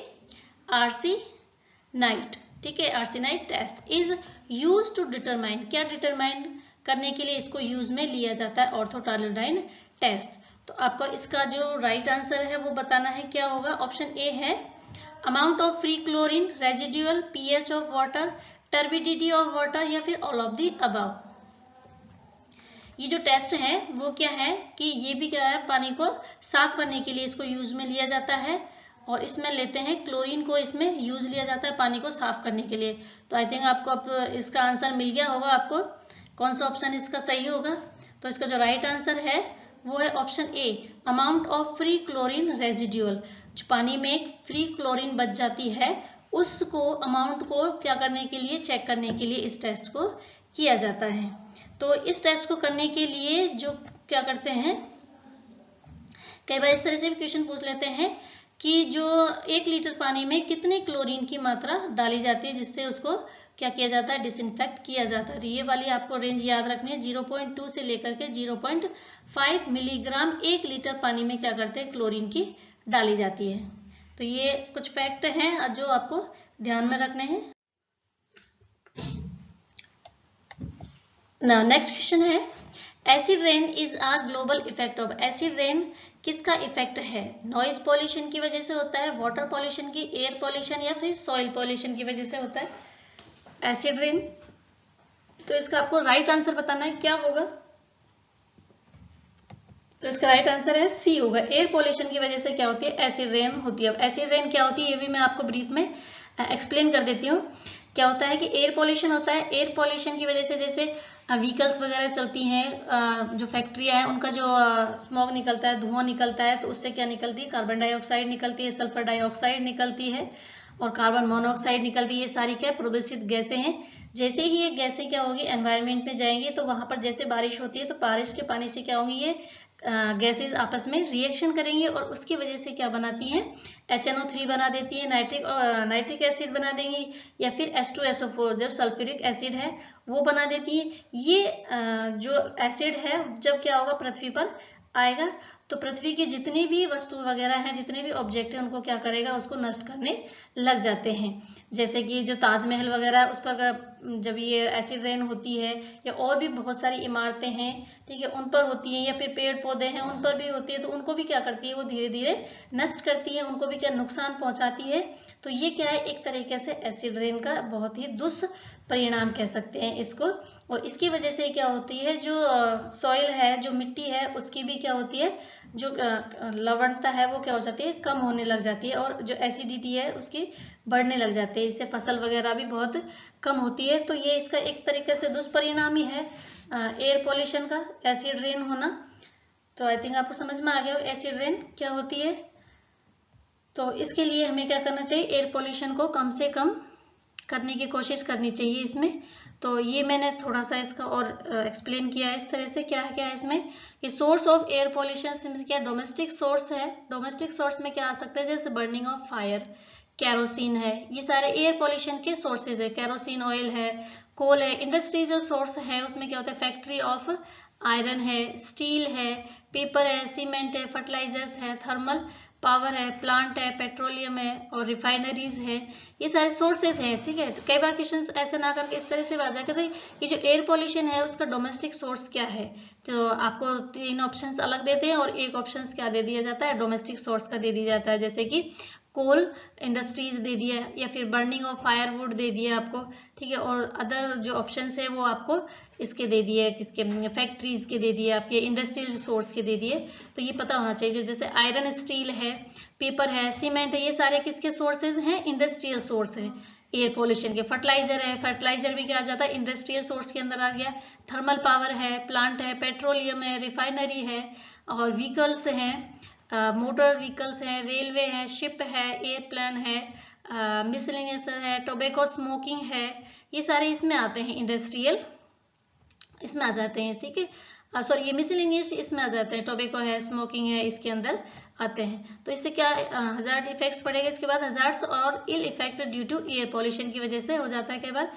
आर्सेनाइट। ठीक है, arsenite test is use to determine, क्या डिटरमाइन करने के लिए इसको यूज में लिया जाता है, ऑर्थोटालोडाइन टेस्ट। तो आपको इसका जो राइट आंसर है वो बताना है, क्या होगा। ऑप्शन ए है amount of free chlorine, residual pH of water, turbidity of water या फिर ऑल ऑफ द अबव। ये जो टेस्ट है वो क्या है कि ये भी क्या है, पानी को साफ करने के लिए इसको यूज में लिया जाता है, और इसमें लेते हैं क्लोरीन को, इसमें यूज लिया जाता है पानी को साफ करने के लिए। तो आई थिंक आपको अब इसका आंसर मिल गया होगा, आपको कौन सा ऑप्शन इसका सही होगा। तो इसका जो राइट आंसर है वो है option A, amount of free chlorine residual. जो पानी में एक फ्री क्लोरीन बच जाती है उसको, अमाउंट को क्या करने के लिए, चेक करने के लिए इस टेस्ट को किया जाता है। तो इस टेस्ट को करने के लिए जो क्या करते हैं, कई बार इस तरह से भी क्वेश्चन पूछ लेते हैं कि जो 1 लीटर पानी में कितने क्लोरीन की मात्रा डाली जाती है जिससे उसको क्या किया जाता है, डिसइंफेक्ट किया जाता है। तो ये वाली आपको रेंज याद रखनी है, 0.2 से लेकर के 0.5 मिलीग्राम 1 लीटर पानी में क्या करते हैं, क्लोरीन की डाली जाती है। तो ये कुछ फैक्ट हैं जो आपको ध्यान में रखने हैं। नाउ नेक्स्ट क्वेश्चन है, acid rain is a global effect of. Acid rain किसका इफेक्ट है, नॉइज पॉल्यूशन की वजह से होता है, वाटर पॉल्यूशन की, एयर पॉल्यूशन या फिर सॉइल पॉल्यूशन की वजह से होता है एसिड रेन। तो इसका आपको राइट आंसर बताना है, क्या होगा। तो इसका राइट आंसर है सी होगा, एयर पॉल्यूशन की वजह से क्या होती है, एसिड रेन होती है। अब एसिड रेन क्या होती है ये भी मैं आपको ब्रीफ में एक्सप्लेन कर देती हूँ। क्या होता है कि एयर पॉल्यूशन होता है, एयर पॉल्यूशन की वजह से जैसे व्हीकल्स वगैरह चलती हैं, जो फैक्ट्रियां हैं उनका जो स्मॉग निकलता है, धुआं निकलता है, तो उससे क्या निकलती है, कार्बन डाइऑक्साइड निकलती है, सल्फर डाइऑक्साइड निकलती है और कार्बन मोनोऑक्साइड निकलती है। ये सारी क्या प्रदूषित गैसें हैं। जैसे ही ये गैसें क्या होगी, एनवायरनमेंट में जाएंगी, तो वहां पर जैसे बारिश होती है तो बारिश के पानी से क्या होंगी, ये गैसेस आपस में रिएक्शन करेंगे और उसकी वजह से क्या बनाती हैं, HNO3 बना देती है, नाइट्रिक एसिड बना देंगी, या फिर H2SO4 जो सल्फ्यूरिक एसिड है वो बना देती है। ये जो एसिड है जब क्या होगा, पृथ्वी पर आएगा तो पृथ्वी की जितनी भी वस्तु वगैरह हैं, जितने भी ऑब्जेक्ट हैं, उनको क्या करेगा, उसको नष्ट करने लग जाते हैं। जैसे कि जो ताजमहल वगैरह उस पर जब ये एसिड रेन होती है, या और भी बहुत सारी इमारतें हैं, ठीक है, उन पर होती है, या फिर पेड़ पौधे हैं उन पर भी होती है, तो उनको भी क्या करती है, वो धीरे धीरे नष्ट करती है, उनको भी क्या नुकसान पहुंचाती है। तो ये क्या है, एक तरीके से एसिड रेन का बहुत ही दुष्परिणाम कह सकते हैं इसको। और इसकी वजह से क्या होती है, जो सॉइल है, जो मिट्टी है, उसकी भी क्या होती है, जो लवणता है वो क्या हो जाती है, कम होने लग जाती है, और जो एसिडिटी है उसकी बढ़ने लग जाती है। इससे फसल वगैरह भी बहुत कम होती है। तो ये इसका एक तरीके से दुष्परिणाम ही है एयर पॉल्यूशन का, एसिड रेन होना। तो आई थिंक आपको समझ में आ गया एसिड रेन क्या होती है। तो इसके लिए हमें क्या करना चाहिए, एयर पॉल्यूशन को कम से कम करने की कोशिश करनी चाहिए इसमें। तो ये मैंने थोड़ा सा इसका और एक्सप्लेन किया है इस तरह से। क्या है इसमें, ये सोर्स ऑफ एयर पॉल्यूशन क्या डोमेस्टिक सोर्स है। डोमेस्टिक सोर्स में क्या आ सकता है, जैसे बर्निंग ऑफ फायर, कैरोसिन है, ये सारे एयर पॉल्यूशन के सोर्सेज है। कैरोसिन ऑयल है, कोल है। इंडस्ट्री जो सोर्स है उसमें क्या होता है, फैक्ट्री ऑफ आयरन है, स्टील है, पेपर है, सीमेंट है, फर्टिलाइजर्स है, थर्मल पावर है, प्लांट है, पेट्रोलियम है और रिफाइनरीज है। ये सारे सोर्सेज हैं, ठीक है। तो कई बार क्वेश्चन ऐसे ना करके इस तरह से आ जाए कि ये जो एयर पॉल्यूशन है उसका डोमेस्टिक सोर्स क्या है। तो आपको 3 ऑप्शंस अलग देते हैं और एक ऑप्शन क्या दे दिया जाता है, डोमेस्टिक सोर्स का दे दिया जाता है। जैसे कि कोल इंडस्ट्रीज दे दिया, या फिर बर्निंग ऑफ फायरवुड दे दिया आपको, ठीक है। और अदर जो ऑप्शंस है वो आपको इसके दे दिए, किसके, फैक्ट्रीज के दे दिए, आपके इंडस्ट्रियल सोर्स के दे दिए। तो ये पता होना चाहिए, जैसे आयरन, स्टील है, पेपर है, सीमेंट है, ये सारे किसके सोर्सेज हैं, इंडस्ट्रियल सोर्स है एयर पॉल्यूशन के। फर्टिलाइजर है, फर्टिलाइजर भी क्या आ जाता है, इंडस्ट्रियल सोर्स के अंदर आ गया। थर्मल पावर है, प्लांट है, पेट्रोलियम है, रिफाइनरी है, और व्हीकल्स हैं, मोटर व्हीकल्स हैं, रेलवे है, शिप है, एयरप्लेन है, मिसलेनियस है, टोबैको स्मोकिंग है, ये सारे इसमें आते हैं, इंडस्ट्रियल इसमें आ जाते हैं, ठीक है। सॉरी, ये मिसलेनियस इसमें आ जाते हैं, टोबैको है, स्मोकिंग है, इसके अंदर आते हैं। तो इससे क्या हजार्ड इफेक्ट्स पड़ेगा। इसके बाद हजार्ड्स और ill effect due to air pollution की वजह से हो जाता है। कई बार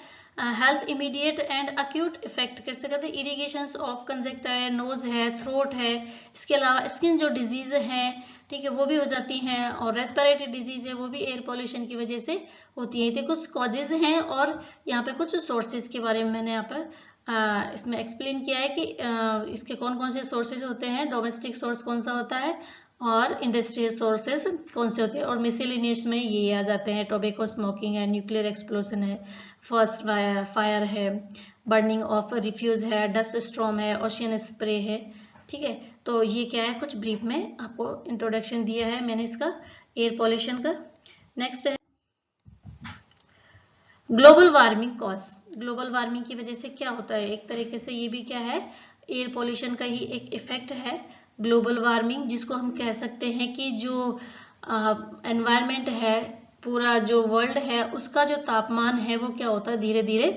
health immediate and acute effect कैसे कहते हैं, इरिगेशन ऑफ कंजक्टिवा है, नोज है, थ्रोट है, इसके अलावा स्किन जो डिजीज है, ठीक है, वो भी हो जाती हैं, और रेस्पिरेटरी डिजीज है वो भी एयर पॉल्यूशन की वजह से होती है। तो कुछ कॉजेज हैं और यहाँ पे कुछ सोर्सेज के बारे में मैंने यहाँ पर इसमें एक्सप्लेन किया है कि इसके कौन कौन से सोर्सेज होते हैं, डोमेस्टिक सोर्स कौन सा होता है और इंडस्ट्रियल सोर्सेस कौन से होते हैं, और मिसेलेनियस में ये आ जाते हैं, टोबैको स्मोकिंग है, न्यूक्लियर एक्सप्लोजन है, फर्स्ट फायर है, बर्निंग ऑफ रिफ्यूज है, डस्ट स्टॉर्म है, ओशियन स्प्रे है। ठीक है, तो ये क्या है, कुछ ब्रीफ में आपको इंट्रोडक्शन दिया है मैंने इसका एयर पॉल्यूशन का। नेक्स्ट है global warming cause. Global warming की वजह से क्या होता है, एक तरीके से ये भी क्या है, एयर पॉल्यूशन का ही एक इफेक्ट है ग्लोबल वार्मिंग, जिसको हम कह सकते हैं कि जो एनवायरनमेंट है, पूरा जो वर्ल्ड है, उसका जो तापमान है वो क्या होता है, धीरे धीरे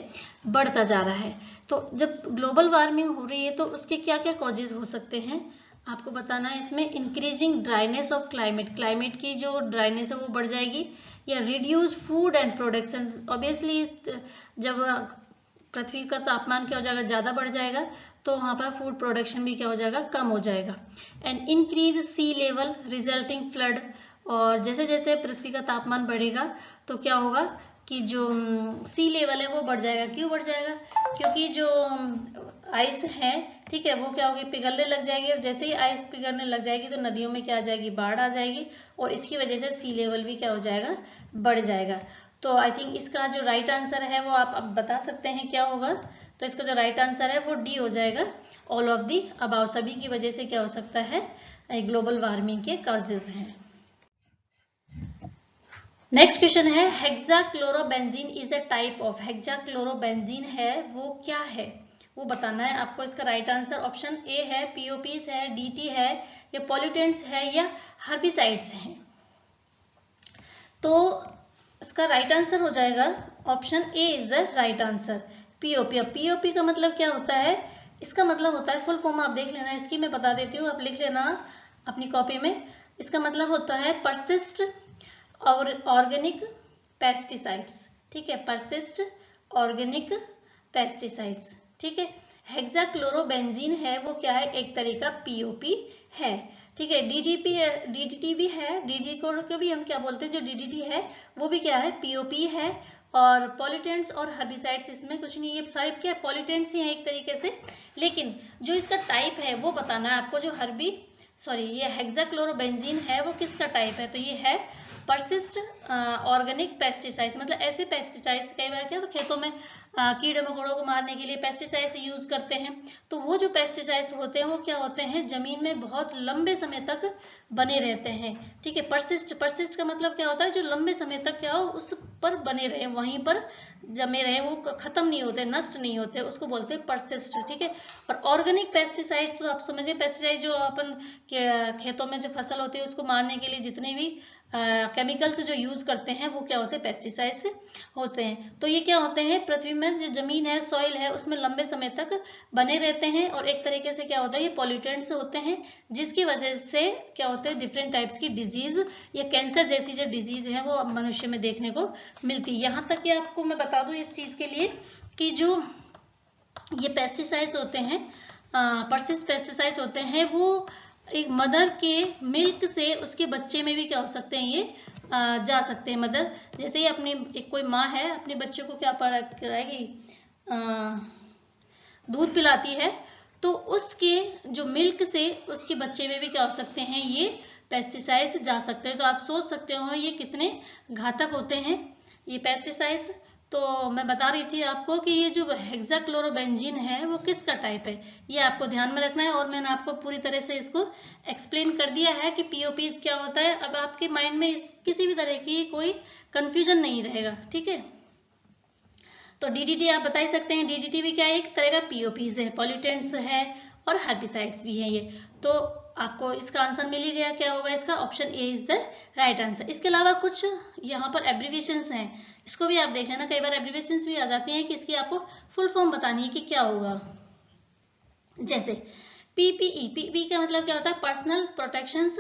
बढ़ता जा रहा है। तो जब ग्लोबल वार्मिंग हो रही है तो उसके क्या क्या कॉजेज हो सकते हैं आपको बताना है इसमें। Increasing dryness of climate, climate की जो ड्राइनेस है वो बढ़ जाएगी, या reduce food and production. Obviously जब पृथ्वी का तापमान क्या हो जाएगा, ज्यादा बढ़ जाएगा, तो वहां पर फूड प्रोडक्शन भी क्या हो जाएगा, कम हो जाएगा। And increase sea level resulting flood, और जैसे जैसे पृथ्वी का तापमान बढ़ेगा तो क्या होगा कि जो सी लेवल है वो बढ़ जाएगा। क्यों बढ़ जाएगा, क्योंकि जो आइस है, ठीक है, वो क्या होगी, पिघलने लग जाएगी, और जैसे ही आइस पिघलने लग जाएगी तो नदियों में क्या आ जाएगी, बाढ़ आ जाएगी, और इसकी वजह से सी लेवल भी क्या हो जाएगा, बढ़ जाएगा। तो आई थिंक इसका जो राइट आंसर है वो आप अब बता सकते हैं क्या होगा। तो इसका जो राइट आंसर है वो डी हो जाएगा, ऑल ऑफ दी अबाउ, सभी की वजह से क्या हो सकता है, ग्लोबल वार्मिंग के कॉजेज हैं। नेक्स्ट क्वेश्चन है हेक्साक्लोरोबेंजीन इज अ टाइप ऑफ। हेक्साक्लोरोबेंजीन है वो क्या है, वो बताना है आपको। इसका राइट आंसर ऑप्शन ए है, पीओपीज है, डीटी है, या पॉल्यूटेंट्स है, या हर्बिसाइड्स हैं। तो इसका राइट आंसर हो जाएगा option A is the right answer, POP. अब पीओपी का मतलब क्या होता है, इसका मतलब होता है, फुल फॉर्म आप देख लेना इसकी, मैं बता देती हूँ, आप लिख लेना अपनी कॉपी में। इसका मतलब होता है परसिस्ट ऑर्गेनिक पेस्टिसाइड्स। ठीक है, परसिस्ट ऑर्गेनिक पेस्टिसाइड्स। ठीक है, हेक्साक्लोरोबेंजीन है वो क्या है, एक तरीका पीओपी है। ठीक है, डीडीपी है, डीडीटी भी है, डीडी को भी हम क्या बोलते हैं, जो डीडीटी है वो भी क्या है, पीओपी है। और पॉल्यूटेंट्स और हर्बिसाइड्स इसमें कुछ नहीं, ये सारे क्या पॉल्यूटेंट्स ही हैं एक तरीके से, लेकिन जो इसका टाइप है वो बताना है आपको। जो ये हेक्साक्लोरोबेंजीन है वो किसका टाइप है, तो ये है परसिस्ट ऑर्गेनिक पेस्टिसाइड्स। मतलब ऐसे पेस्टिसाइड्स, कई बार क्या तो खेतों में कीड़े मकोड़ों को मारने के लिए पेस्टिसाइड्स यूज करते हैं, तो वो जो पेस्टिसाइड्स होते हैं वो क्या होते हैं, जमीन में बहुत लंबे समय तक बने रहते हैं। ठीक है, परसिस्ट का मतलब क्या होता है, जो लंबे समय तक क्या हो उस पर बने रहे, वहीं पर जमे रहे, वो खत्म नहीं होते, नष्ट नहीं होते, उसको बोलते हैं परसिस्ट। ठीक है, और ऑर्गेनिक पेस्टिसाइड तो आप समझिए, पेस्टिसाइड जो अपन खेतों में जो फसल होती है उसको मारने के लिए जितने भी केमिकल्स जो यूज करते हैं वो क्या होते हैं, पेस्टिसाइड्स होते हैं। तो ये क्या होते हैं, पृथ्वी में जो जमीन है, सॉइल है, उसमें लंबे समय तक बने रहते हैं, और एक तरीके से क्या होता है, ये पॉल्यूटेंट्स होते हैं, जिसकी वजह से क्या होते हैं, डिफरेंट टाइप्स की डिजीज या कैंसर जैसी जो डिजीज है वो मनुष्य में देखने को मिलती है। यहाँ तक कि आपको मैं बता दूं इस चीज के लिए कि जो ये पेस्टिसाइड्स होते हैं, परसिस्ट पेस्टिसाइड्स होते हैं, वो एक मदर के मिल्क से उसके बच्चे में भी क्या हो सकते हैं, ये जा सकते हैं। मदर जैसे ही अपनी एक कोई माँ है अपने बच्चे को क्या कराएगी, दूध पिलाती है, तो उसके जो मिल्क से उसके बच्चे में भी क्या हो सकते हैं, ये पेस्टिसाइड्स जा सकते हैं। तो आप सोच सकते हो ये कितने घातक होते हैं ये पेस्टिसाइड्स। तो मैं बता रही थी आपको कि ये जो हेक्साक्लोरोबेंजीन है वो किसका टाइप है, ये आपको ध्यान में रखना है, और मैंने आपको पूरी तरह से इसको एक्सप्लेन कर दिया है कि पीओपीज क्या होता है। अब आपके माइंड में किसी भी तरह की कोई कंफ्यूजन नहीं रहेगा। ठीक है, तो डीडीटी आप बता ही सकते हैं, डीडीटी भी क्या है, एक तरह का पीओपीज है, पॉल्यूटेंट्स है, और हर्बिसाइड्स भी है ये। तो आपको इसका आंसर मिल ही गया, क्या होगा इसका, option A is the right answer. इसके अलावा कुछ यहाँ पर एब्रीविएशंस हैं, इसको भी आप देख लेना, कई बार एब्रीविएशंस भी आ जाती हैं कि इसकी आपको फुल फॉर्म बतानी है कि क्या होगा। जैसे पीपीई, पीपीई का मतलब क्या होता है, पर्सनल प्रोटेक्शन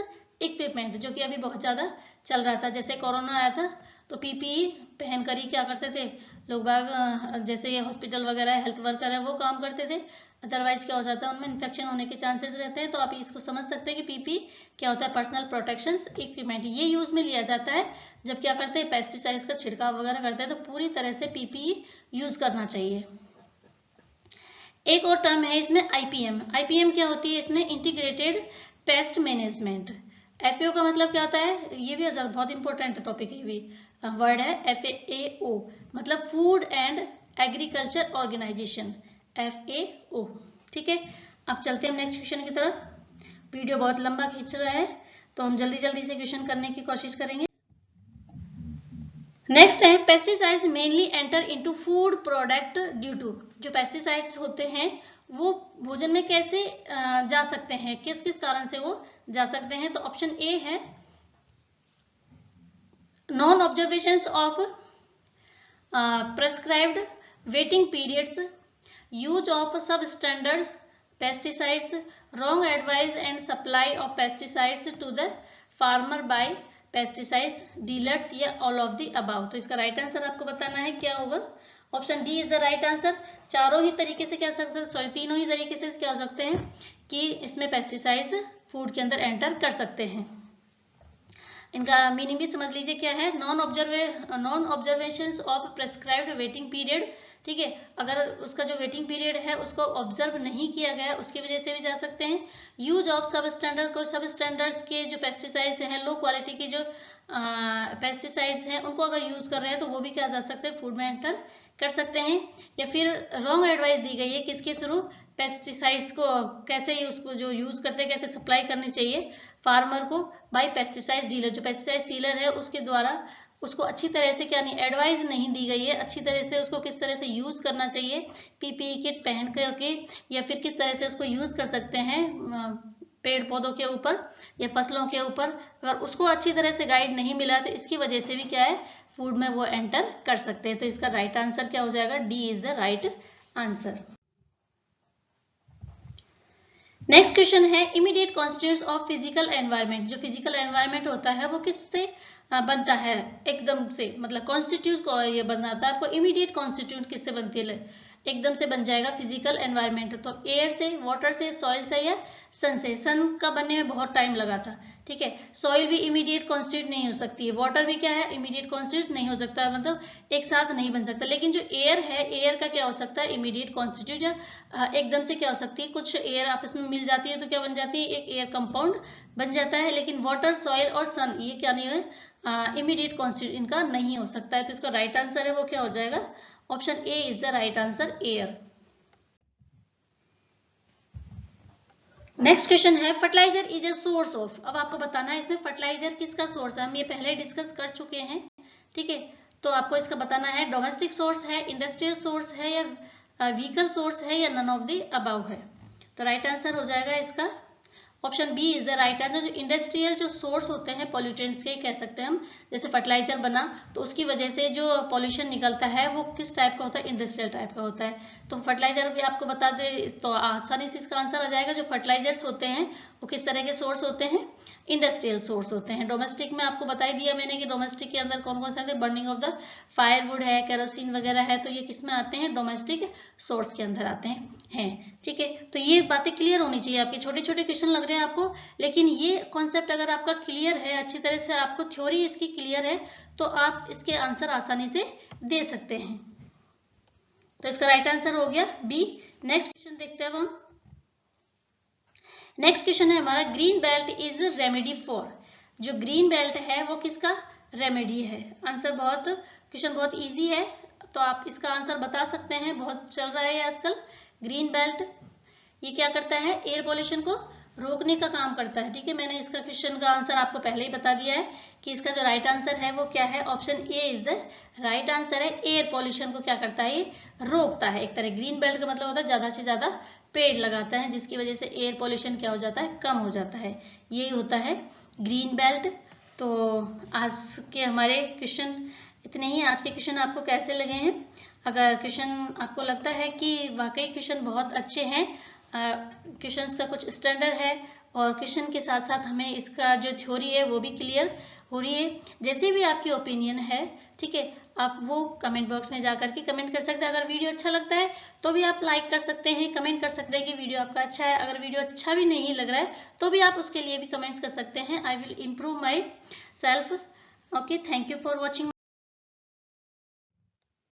इक्विपमेंट, जो कि अभी बहुत ज्यादा चल रहा था। जैसे कोरोना आया था तो पीपीई पहनकर ही क्या करते थे लोग बाग, जैसे ये हॉस्पिटल वगैरह हेल्थ वर्कर है वो काम करते थे, अदरवाइज क्या हो जाता है उनमें इन्फेक्शन होने के चांसेस रहते हैं। तो आप इसको समझ सकते हैं कि पीपी क्या होता है, पर्सनल प्रोटेक्शन इक्विपमेंट। ये यूज में लिया जाता है जब क्या करते हैं, पेस्टिसाइड्स का छिड़काव वगैरह करते हैं, तो पूरी तरह से पीपीई यूज करना चाहिए। एक और टर्म है इसमें आईपीएम। आईपीएम क्या होती है इसमें, इंटीग्रेटेड पेस्ट मैनेजमेंट। FAO का मतलब क्या होता है, ये भी बहुत इंपॉर्टेंट टॉपिक है, ये भी वर्ड है FAO, मतलब food and agriculture organisation, FAO। ठीक है, अब चलते हैं नेक्स्ट क्वेश्चन की तरफ। वीडियो बहुत लंबा खींच रहा है तो हम जल्दी जल्दी से क्वेश्चन करने की कोशिश करेंगे। नेक्स्ट है pesticides mainly enter into food product due to, जो पेस्टिसाइड्स होते हैं वो भोजन में कैसे जा सकते हैं, किस किस कारण से वो जा सकते हैं। तो ऑप्शन ए है non observations of prescribed waiting periods, use of substandard pesticides, wrong advice and supply of pesticides to the farmer by pesticides dealers, या ऑल ऑफ द अबाव। तो इसका राइट आंसर आपको बताना है क्या होगा। Option D is the right answer. चारों ही तरीके से क्या सकते हैं, सॉरी तीनों ही तरीके से क्या हो सकते हैं कि इसमें पेस्टिसाइड्स फूड के अंदर एंटर कर सकते हैं। इनका मीनिंग भी समझ लीजिए क्या है। Non observations of prescribed waiting period, ठीक है, अगर उसका जो वेटिंग पीरियड है उसको ऑब्जर्व नहीं किया गया उसकी वजह से भी जा सकते हैं। यूज ऑफ सब स्टैंडर्ड, को सब स्टैंडर्ड्स के जो पेस्टिसाइड्स हैं, लो क्वालिटी की जो पेस्टिसाइड्स हैं उनको अगर यूज कर रहे हैं तो वो भी क्या जा सकते हैं, फूड में एंटर कर सकते हैं। या फिर रॉन्ग एडवाइस दी गई है किसके थ्रू, पेस्टिसाइड्स को कैसे उसको जो यूज करते हैं कैसे सप्लाई करनी चाहिए फार्मर को बाय पेस्टिसाइड डीलर, जो पेस्टिसाइड डीलर है उसके द्वारा उसको अच्छी तरह से क्या नहीं एडवाइस नहीं दी गई है, अच्छी तरह से उसको किस तरह से यूज करना चाहिए PPE किट पहन करके, या फिर किस तरह से उसको यूज कर सकते हैं पेड़ पौधों के ऊपर या फसलों के ऊपर, अगर उसको अच्छी तरह से गाइड नहीं मिला तो इसकी वजह से भी क्या है फूड में वो एंटर कर सकते हैं। तो इसका राइट आंसर क्या हो जाएगा, D is the right answer. Next question है immediate constituents of physical environment, जो फिजिकल एनवायरनमेंट होता है वो किससे बनता है, एकदम से मतलब कॉन्स्टिट्यूट को ये बनाता है, आपको इमीडिएट कॉन्स्टिट्यूट किससे बनती है, एकदम से बन जाएगा फिजिकल एनवायरनमेंट। तो एयर से, वाटर से, सॉइल से या सन से। सन का बनने में बहुत टाइम लगा था, ठीक है। सॉइल भी इमीडिएट कॉन्स्टिट्यूट नहीं हो सकती है, वाटर भी क्या है इमीडिएट कॉन्स्टिट्यूट नहीं हो सकता, मतलब एक साथ नहीं बन सकता। लेकिन जो एयर है, एयर का क्या हो सकता है इमीडिएट कॉन्स्टिट्यूट, या एकदम से क्या हो सकती है, कुछ एयर आपस में मिल जाती है तो क्या बन जाती है, एक एयर कंपाउंड बन जाता है। लेकिन वाटर, सॉइल और सन ये क्या नहीं है इमीडिएट कॉन्स्टिट्यूट इनका नहीं हो सकता है। तो इसका राइट आंसर है वो क्या हो जाएगा, option A is the right answer, air. Next question है fertiliser is a source of, अब आपको बताना है इसमें फर्टिलाइजर किसका सोर्स है, हम ये पहले डिस्कस कर चुके हैं, ठीक है। तो आपको इसका बताना है डोमेस्टिक सोर्स है, इंडस्ट्रियल सोर्स है, या व्हीकल सोर्स है, या नन ऑफ द अबव है। तो राइट आंसर हो जाएगा इसका option B is the right answer. जो इंडस्ट्रियल जो सोर्स होते हैं पॉल्यूटेंट्स के कह सकते हैं हम, जैसे फर्टिलाइजर बना तो उसकी वजह से जो पॉल्यूशन निकलता है वो किस टाइप का होता है, इंडस्ट्रियल टाइप का होता है। तो फर्टिलाइजर भी आपको बता दे तो आसानी से इसका आंसर आ जाएगा। जो फर्टिलाइजर्स होते हैं वो किस तरह के सोर्स होते हैं, इंडस्ट्रियल सोर्स होते हैं। डोमेस्टिक में आपको बता ही दिया मैंने कि डोमेस्टिक के अंदर कौन कौन से आते हैं, बर्निंग ऑफ द फायरवुड है, केरोसिन वगैरह है, तो ये किस में आते हैं, डोमेस्टिक सोर्स के अंदर आते हैं, ठीक है। तो ये बातें क्लियर होनी चाहिए आपकी, छोटे छोटे क्वेश्चन लग रहे हैं आपको, लेकिन ये कॉन्सेप्ट अगर आपका क्लियर है, अच्छी तरह से आपको थ्योरी इसकी क्लियर है तो आप इसके आंसर आसानी से दे सकते हैं। तो इसका राइट आंसर हो गया बी। नेक्स्ट क्वेश्चन देखते हैं हम। नेक्स्ट क्वेश्चन है हमारा green belt is remedy for, जो ग्रीन बेल्ट है वो किसका रेमेडी है। आंसर बहुत क्वेश्चन बहुत इजी है तो आप इसका आंसर बता सकते हैं, बहुत चल रहा है आजकल। ग्रीन बेल्ट ये क्या करता है, एयर पोल्यूशन को रोकने का काम करता है, ठीक है। मैंने इसका क्वेश्चन का आंसर आपको पहले ही बता दिया है कि इसका जो राइट आंसर है वो क्या है, option A is the right answer है। एयर पोल्यूशन को क्या करता है, ये रोकता है एक तरह। ग्रीन बेल्ट का मतलब होता है ज्यादा से ज्यादा पेड़ लगाता है जिसकी वजह से एयर पोल्यूशन क्या हो जाता है, कम हो जाता है, यही होता है ग्रीन बेल्ट। तो आज के हमारे क्वेश्चन इतने ही। आज के क्वेश्चन आपको कैसे लगे हैं, अगर क्वेश्चन आपको लगता है कि वाकई क्वेश्चन बहुत अच्छे हैं, क्वेश्चंस का कुछ स्टैंडर्ड है और क्वेश्चन के साथ साथ हमें इसका जो थ्योरी है वो भी क्लियर हो रही है, जैसे भी आपकी ओपिनियन है, ठीक है, आप वो कमेंट बॉक्स में जाकर के कमेंट कर सकते हैं। अगर वीडियो अच्छा लगता है तो भी आप लाइक कर सकते हैं, कमेंट कर सकते हैं कि वीडियो आपका अच्छा है। अगर वीडियो अच्छा भी नहीं लग रहा है तो भी आप उसके लिए भी कमेंट्स कर सकते हैं। I will improve my self. Okay, thank you for watching.